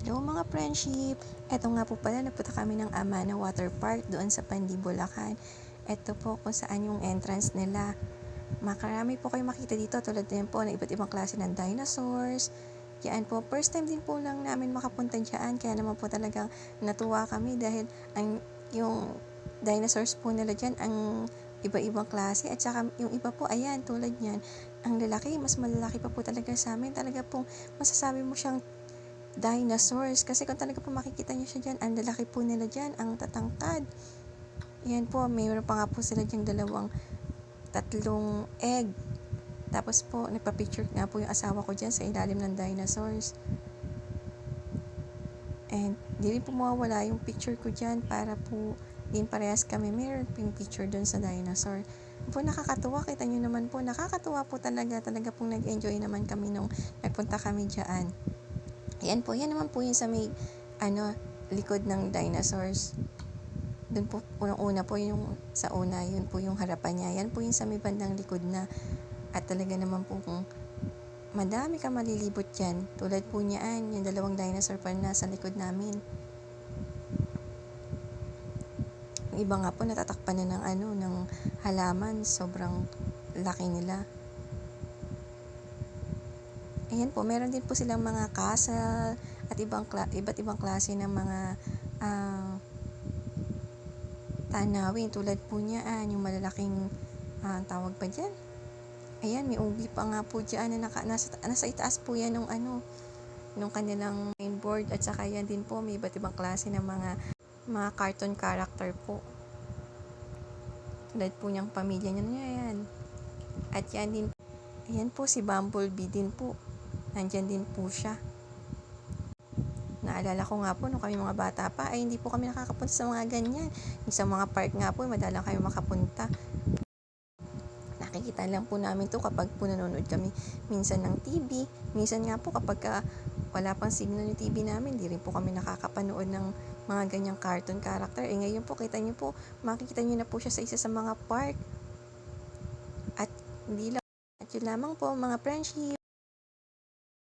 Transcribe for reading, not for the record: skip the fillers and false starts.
Hello mga friendship! Eto nga po pala, napunta kami ng Amana Water Park doon sa Pandi, Bulacan. Eto po kung saan yung entrance nila. Makarami po kayo makita dito tulad din po ng iba't ibang klase ng dinosaurs. Yan po, first time din po lang namin makapunta dyan, kaya naman po talagang natuwa kami dahil yung dinosaurs po nila dyan ang iba-ibang klase, at saka yung iba po, ayan, tulad yan, ang lalaki, mas malalaki pa po talaga sa amin. Talaga pong masasabi mo siyang dinosaurs, kasi kung talaga po makikita nyo siya dyan, ang lalaki po nila dyan, ang tatangkad. Yan po, mayroon pa nga po sila dyan tatlong egg. Tapos po, nagpa-picture nga po yung asawa ko dyan sa ilalim ng dinosaurs. And di rin po mawawala yung picture ko dyan para po din parehas kami meron yung picture dun sa dinosaur. Po nakakatuwa, kita nyo naman po, nakakatuwa po talaga pong nag-enjoy naman kami nung nagpunta kami dyan. Yan po, yan naman po yung sa may likod ng dinosaurs. Doon po, unang-una po yung sa una, yun po yung harapan niya. Yan po yung sa may bandang likod na. At talaga naman po kung madami ka malilibot dyan. Tulad po niyaan, yung dalawang dinosaur pa na sa likod namin. Yung iba nga po natatakpan na ng halaman. Sobrang laki nila. Ayan po, meron din po silang mga castle at iba't ibang klase ng mga tanawin. Tulad po niyaan, yung malalaking tawag pa dyan. Ayan, may ugly pa nga po dyan na nasa itaas po yan nung kanilang mainboard. At saka yan din po, may iba't ibang klase ng mga cartoon character po. Tulad po niyang pamilya niya yan. At yan din, ayan po si Bumblebee din po. Nandyan din po siya. Naalala ko nga po, nung kami mga bata pa, ay hindi po kami nakakapunta sa mga ganyan. Sa mga park nga po, madalang kami makapunta. Nakikita lang po namin to kapag po nanonood kami minsan ng TV. Minsan nga po kapag wala pang signal yung TV namin, di rin po kami nakakapanood ng mga ganyang cartoon character. Ngayon po, kita nyo po, makikita nyo na po siya sa isa sa mga park. At hindi lang, at yun lamang po mga friendship.